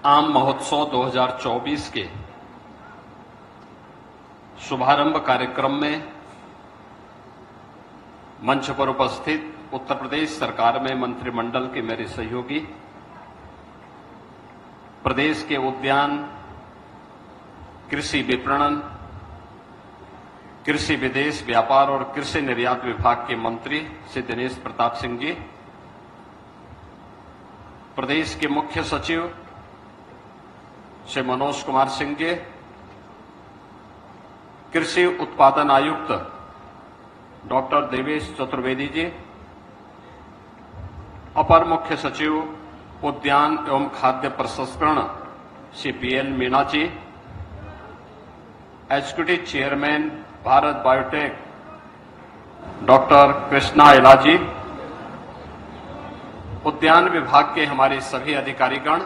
आम महोत्सव 2024 के शुभारंभ कार्यक्रम में मंच पर उपस्थित उत्तर प्रदेश सरकार में मंत्रिमंडल के मेरे सहयोगी, प्रदेश के उद्यान, कृषि विपणन, कृषि विदेश व्यापार और कृषि निर्यात विभाग के मंत्री श्री दिनेश प्रताप सिंह जी, प्रदेश के मुख्य सचिव श्री मनोज कुमार सिंह जी, कृषि उत्पादन आयुक्त डॉक्टर देवेश चतुर्वेदी जी, अपर मुख्य सचिव उद्यान एवं खाद्य प्रसंस्करण Shri PL Meena ji, executive chairman Bharat Biotech doctor Krishna Ella ji, उद्यान विभाग के हमारे सभी अधिकारीगण,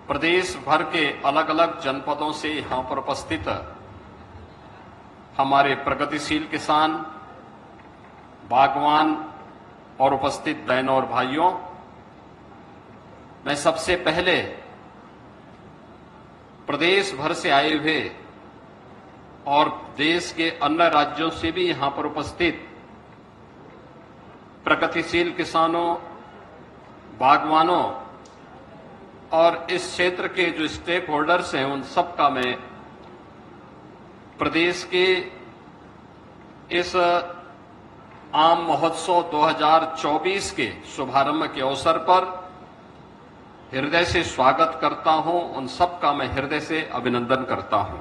प्रदेश भर के अलग अलग जनपदों से यहां पर उपस्थित हमारे प्रगतिशील किसान, बागवान और उपस्थित बहनों और भाइयों, मैं सबसे पहले प्रदेश भर से आए हुए और देश के अन्य राज्यों से भी यहां पर उपस्थित प्रगतिशील किसानों, बागवानों और इस क्षेत्र के जो स्टेक होल्डर्स हैं उन सबका मैं प्रदेश के इस आम महोत्सव 2024 के शुभारंभ के अवसर पर हृदय से स्वागत करता हूं। उन सबका मैं हृदय से अभिनंदन करता हूं।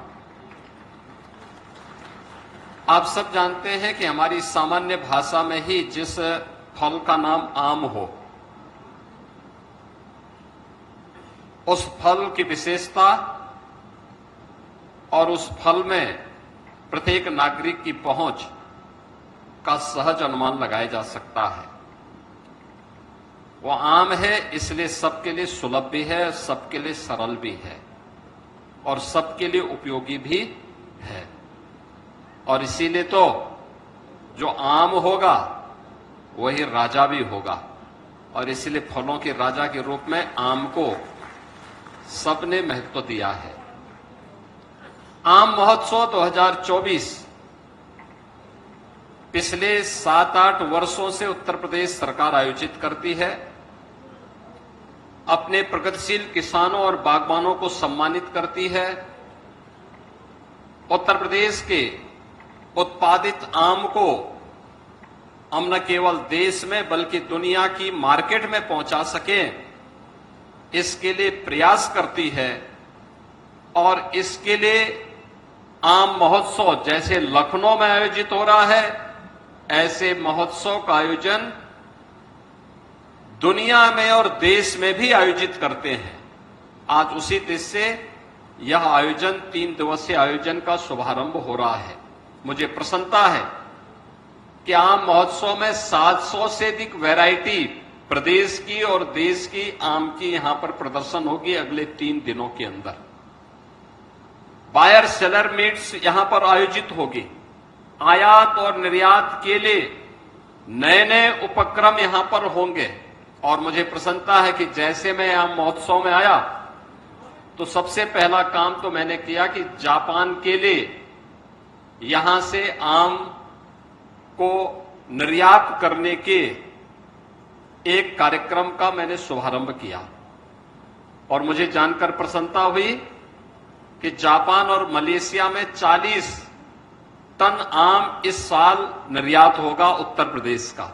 आप सब जानते हैं कि हमारी सामान्य भाषा में ही जिस फल का नाम आम हो, उस फल की विशेषता और उस फल में प्रत्येक नागरिक की पहुंच का सहज अनुमान लगाया जा सकता है। वो आम है, इसलिए सबके लिए सुलभ भी है, सबके लिए सरल भी है और सबके लिए उपयोगी भी है। और इसीलिए तो जो आम होगा वही राजा भी होगा और इसीलिए फलों के राजा के रूप में आम को सबने महत्व दिया है। आम महोत्सव 2024 पिछले 7-8 वर्षों से उत्तर प्रदेश सरकार आयोजित करती है। अपने प्रगतिशील किसानों और बागवानों को सम्मानित करती है। उत्तर प्रदेश के उत्पादित आम को हम न केवल देश में बल्कि दुनिया की मार्केट में पहुंचा सके, इसके लिए प्रयास करती है। और इसके लिए आम महोत्सव जैसे लखनऊ में आयोजित हो रहा है, ऐसे महोत्सव का आयोजन दुनिया में और देश में भी आयोजित करते हैं। आज उसी देश से यह आयोजन 3 दिवसीय आयोजन का शुभारंभ हो रहा है। मुझे प्रसन्नता है कि आम महोत्सव में 700 से अधिक वैरायटी प्रदेश की और देश की आम की यहां पर प्रदर्शन होगी अगले 3 दिनों के अंदर। बायर सेलर मीट्स यहां पर आयोजित होगी। आयात और निर्यात के लिए नए नए उपक्रम यहां पर होंगे और मुझे प्रसन्नता है कि जैसे मैं आम महोत्सव में आया तो सबसे पहला काम तो मैंने किया कि जापान के लिए यहां से आम को निर्यात करने के एक कार्यक्रम का मैंने शुभारंभ किया और मुझे जानकर प्रसन्नता हुई कि जापान और मलेशिया में 40 टन आम इस साल निर्यात होगा उत्तर प्रदेश का।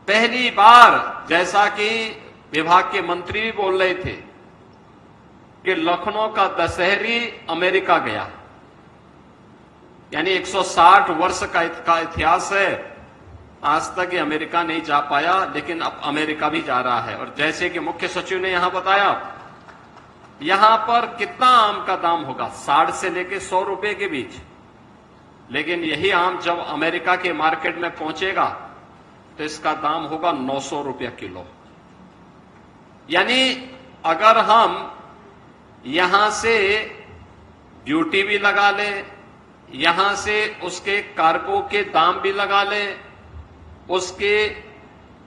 पहली बार, जैसा कि विभाग के मंत्री भी बोल रहे थे, कि लखनऊ का दशहरी अमेरिका गया। यानी 160 वर्ष का इतिहास है, आज तक ये अमेरिका नहीं जा पाया, लेकिन अब अमेरिका भी जा रहा है। और जैसे कि मुख्य सचिव ने यहां बताया, यहां पर कितना आम का दाम होगा, 60 से लेकर 100 रुपए के बीच। लेकिन यही आम जब अमेरिका के मार्केट में पहुंचेगा तो इसका दाम होगा 900 रुपया किलो। यानी अगर हम यहां से ड्यूटी भी लगा लें, यहां से उसके कार्गो के दाम भी लगा लें, उसके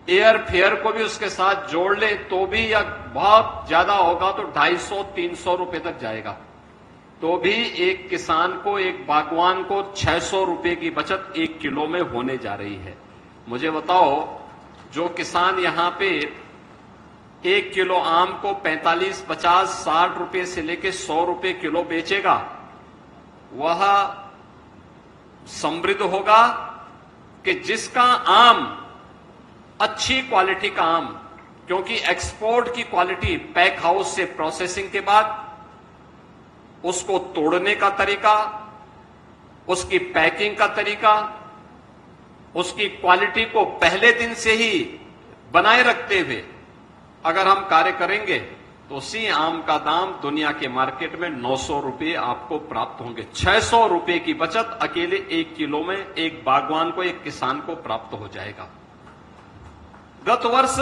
एयर फेयर को भी उसके साथ जोड़ ले तो भी या बहुत ज्यादा होगा तो 250-300 रुपए तक जाएगा, तो भी एक किसान को, एक बागवान को 600 रुपए की बचत 1 किलो में होने जा रही है। मुझे बताओ, जो किसान यहां पे 1 किलो आम को 45, 50, 60 रुपए से लेके 100 रुपए किलो बेचेगा, वह समृद्ध होगा कि जिसका आम अच्छी क्वालिटी का आम, क्योंकि एक्सपोर्ट की क्वालिटी पैक हाउस से प्रोसेसिंग के बाद उसको तोड़ने का तरीका, उसकी पैकिंग का तरीका, उसकी क्वालिटी को पहले दिन से ही बनाए रखते हुए अगर हम कार्य करेंगे तो उसी आम का दाम दुनिया के मार्केट में 900 रुपए आपको प्राप्त होंगे। 600 रुपए की बचत अकेले 1 किलो में एक बागवान को, एक किसान को प्राप्त हो जाएगा। गत वर्ष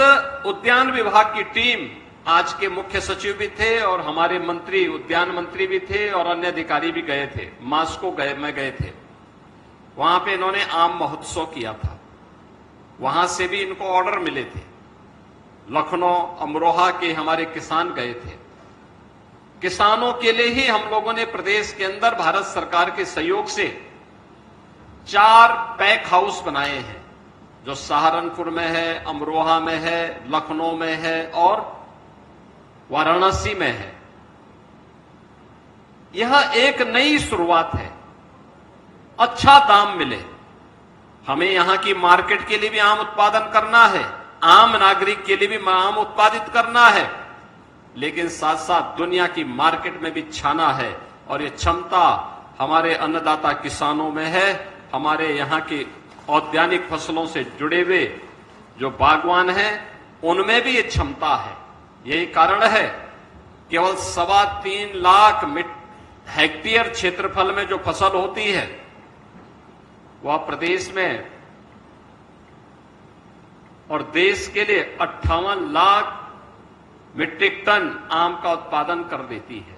उद्यान विभाग की टीम, आज के मुख्य सचिव भी थे और हमारे मंत्री, उद्यान मंत्री भी थे और अन्य अधिकारी भी गए थे, मास्को में गए थे। वहां पे इन्होंने आम महोत्सव किया था, वहां से भी इनको ऑर्डर मिले थे। लखनऊ, अमरोहा के हमारे किसान गए थे। किसानों के लिए ही हम लोगों ने प्रदेश के अंदर भारत सरकार के सहयोग से 4 पैक हाउस बनाए हैं, जो सहारनपुर में है, अमरोहा में है, लखनऊ में है और वाराणसी में है। यह एक नई शुरुआत है। अच्छा दाम मिले, हमें यहां की मार्केट के लिए भी आम उत्पादन करना है, आम नागरिक के लिए भी आम उत्पादित करना है, लेकिन साथ साथ दुनिया की मार्केट में भी छाना है। और ये क्षमता हमारे अन्नदाता किसानों में है, हमारे यहां की औद्यानिक फसलों से जुड़े हुए जो बागवान हैं उनमें भी ये क्षमता है। यही कारण है केवल 3.25 लाख हेक्टेयर क्षेत्रफल में जो फसल होती है वह प्रदेश में और देश के लिए 58 लाख मीट्रिक टन आम का उत्पादन कर देती है।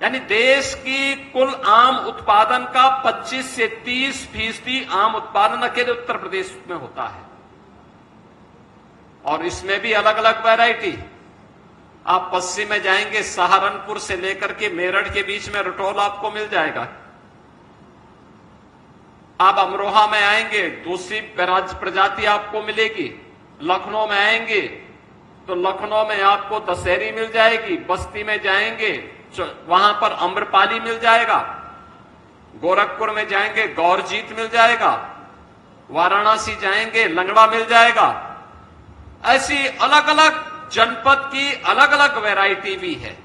यानी देश की कुल आम उत्पादन का 25 से 30% आम उत्पादन अकेले उत्तर प्रदेश में होता है। और इसमें भी अलग अलग वैरायटी। आप पश्चिम में जाएंगे, सहारनपुर से लेकर के मेरठ के बीच में रटौल आपको मिल जाएगा। आप अमरोहा में आएंगे, दूसरी प्रजाति आपको मिलेगी। लखनऊ में आएंगे तो लखनऊ में आपको दशहरी मिल जाएगी। बस्ती में जाएंगे वहां पर अम्रपाली मिल जाएगा। गोरखपुर में जाएंगे गौरजीत मिल जाएगा। वाराणसी जाएंगे लंगड़ा मिल जाएगा। ऐसी अलग अलग जनपद की अलग अलग वैरायटी भी है।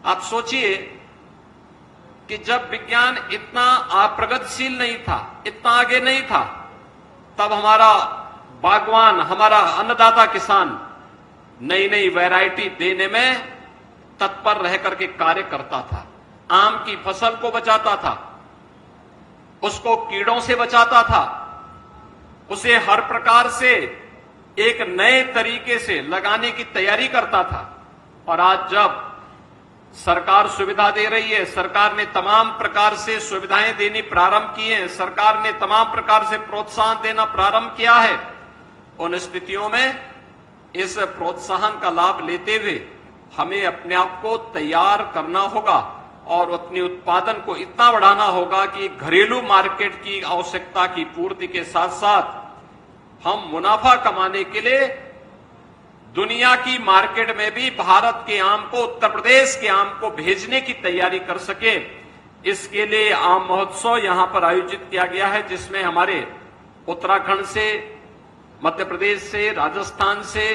आप सोचिए कि जब विज्ञान इतना प्रगतिशील नहीं था, इतना आगे नहीं था, तब हमारा बागवान, हमारा अन्नदाता किसान नई नई वैरायटी देने में तत्पर रह करके कार्य करता था। आम की फसल को बचाता था, उसको कीड़ों से बचाता था, उसे हर प्रकार से एक नए तरीके से लगाने की तैयारी करता था। और आज जब सरकार सुविधा दे रही है, सरकार ने तमाम प्रकार से सुविधाएं देनी प्रारंभ की हैं, सरकार ने तमाम प्रकार से प्रोत्साहन देना प्रारंभ किया है, उन स्थितियों में इस प्रोत्साहन का लाभ लेते हुए हमें अपने आप को तैयार करना होगा और अपने उत्पादन को इतना बढ़ाना होगा कि घरेलू मार्केट की आवश्यकता की पूर्ति के साथ साथ हम मुनाफा कमाने के लिए दुनिया की मार्केट में भी भारत के आम को, उत्तर प्रदेश के आम को भेजने की तैयारी कर सके। इसके लिए आम महोत्सव यहां पर आयोजित किया गया है, जिसमें हमारे उत्तराखंड से, मध्य प्रदेश से, राजस्थान से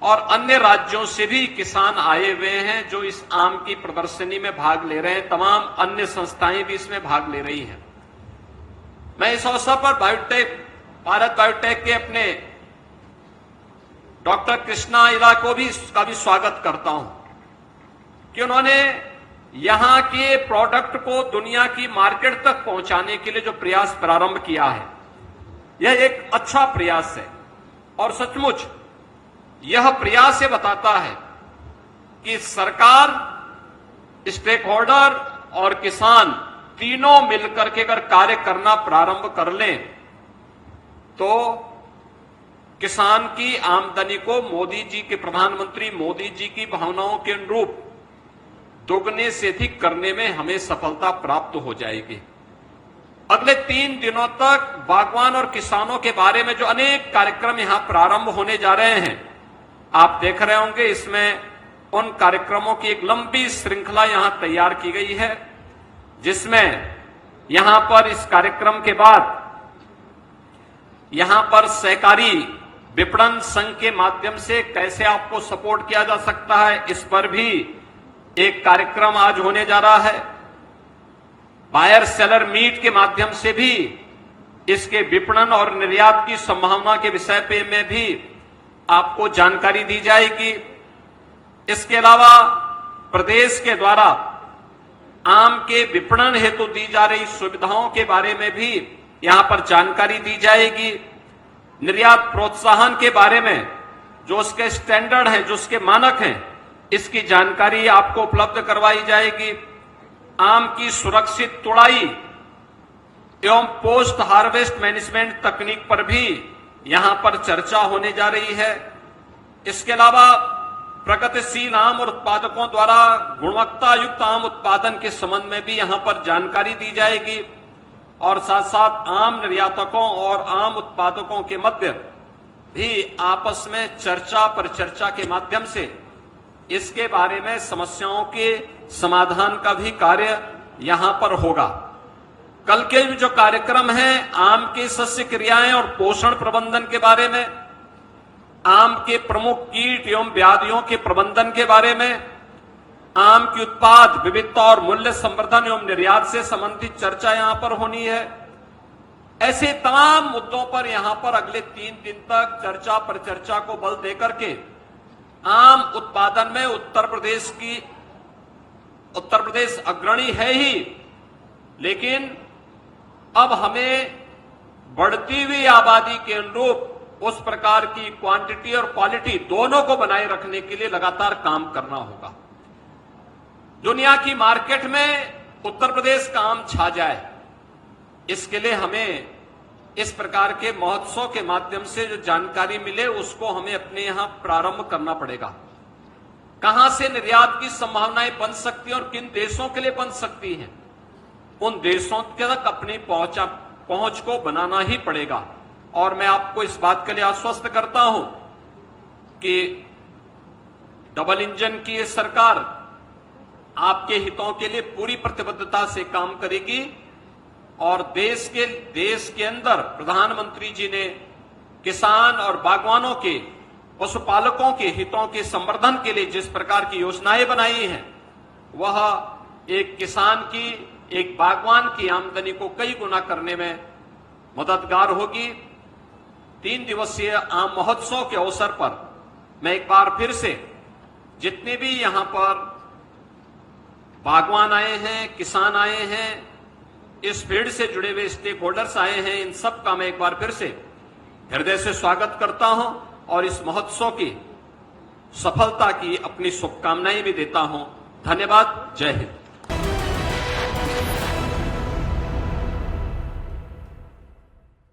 और अन्य राज्यों से भी किसान आए हुए हैं जो इस आम की प्रदर्शनी में भाग ले रहे हैं। तमाम अन्य संस्थाएं भी इसमें भाग ले रही हैं। मैं इस अवसर पर भारत बायोटेक के अपने डॉक्टर कृष्णा इला का भी स्वागत करता हूं कि उन्होंने यहां के प्रोडक्ट को दुनिया की मार्केट तक पहुंचाने के लिए जो प्रयास प्रारंभ किया है, यह एक अच्छा प्रयास है। और सचमुच यह प्रयास ये बताता है कि सरकार, स्टेक होल्डर और किसान तीनों मिलकर के अगर कार्य करना प्रारंभ कर लें तो किसान की आमदनी को मोदी जी के, प्रधानमंत्री मोदी जी की भावनाओं के अनुरूप दोगुने से अधिक करने में हमें सफलता प्राप्त हो जाएगी। अगले 3 दिनों तक बागवान और किसानों के बारे में जो अनेक कार्यक्रम यहां प्रारंभ होने जा रहे हैं, आप देख रहे होंगे, इसमें उन कार्यक्रमों की एक लंबी श्रृंखला यहां तैयार की गई है, जिसमें यहां पर इस कार्यक्रम के बाद यहां पर सहकारी विपणन संघ के माध्यम से कैसे आपको सपोर्ट किया जा सकता है, इस पर भी एक कार्यक्रम आज होने जा रहा है। बायर सेलर मीट के माध्यम से भी इसके विपणन और निर्यात की संभावना के विषय पे में भी आपको जानकारी दी जाएगी। इसके अलावा प्रदेश के द्वारा आम के विपणन हेतु दी जा रही सुविधाओं के बारे में भी यहां पर जानकारी दी जाएगी। निर्यात प्रोत्साहन के बारे में जो उसके स्टैंडर्ड हैं, जो उसके मानक हैं, इसकी जानकारी आपको उपलब्ध करवाई जाएगी। आम की सुरक्षित तुड़ाई एवं पोस्ट हार्वेस्ट मैनेजमेंट तकनीक पर भी यहां पर चर्चा होने जा रही है। इसके अलावा प्रगतिशील आम और उत्पादकों द्वारा गुणवत्ता युक्त आम उत्पादन के संबंध में भी यहां पर जानकारी दी जाएगी और साथ साथ आम निर्यातकों और आम उत्पादकों के मध्य भी आपस में चर्चा परिचर्चा के माध्यम से इसके बारे में समस्याओं के समाधान का भी कार्य यहां पर होगा। कल के जो कार्यक्रम हैं, आम के सस्य क्रियाएं और पोषण प्रबंधन के बारे में, आम के प्रमुख कीट एवं व्याधियों के प्रबंधन के बारे में, आम की उत्पाद विविधता और मूल्य संवर्धन एवं निर्यात से संबंधित चर्चा यहां पर होनी है। ऐसे तमाम मुद्दों पर यहां पर अगले 3 दिन तक चर्चा परिचर्चा को बल देकर के आम उत्पादन में उत्तर प्रदेश अग्रणी है ही, लेकिन अब हमें बढ़ती हुई आबादी के अनुरूप उस प्रकार की क्वांटिटी और क्वालिटी दोनों को बनाए रखने के लिए लगातार काम करना होगा। दुनिया की मार्केट में उत्तर प्रदेश का आम छा जाए, इसके लिए हमें इस प्रकार के महोत्सव के माध्यम से जो जानकारी मिले उसको हमें अपने यहां प्रारंभ करना पड़ेगा। कहां से निर्यात की संभावनाएं बन सकती हैं और किन देशों के लिए बन सकती हैं, उन देशों तक अपनी पहुंच को बनाना ही पड़ेगा। और मैं आपको इस बात के लिए आश्वस्त करता हूं कि डबल इंजन की ये सरकार आपके हितों के लिए पूरी प्रतिबद्धता से काम करेगी और देश के अंदर प्रधानमंत्री जी ने किसान और बागवानों के, पशुपालकों के हितों के संवर्धन के लिए जिस प्रकार की योजनाएं बनाई हैं, वह एक किसान की, एक बागवान की आमदनी को कई गुना करने में मददगार होगी। 3 दिवसीय आम महोत्सव के अवसर पर मैं एक बार फिर से जितने भी यहां पर बागवान आए हैं, किसान आए हैं, इस फील्ड से जुड़े हुए स्टेक होल्डर्स आए हैं, इन सब का मैं एक बार फिर से हृदय से स्वागत करता हूं और इस महोत्सव की सफलता की अपनी शुभकामनाएं भी देता हूं। धन्यवाद। जय हिंद।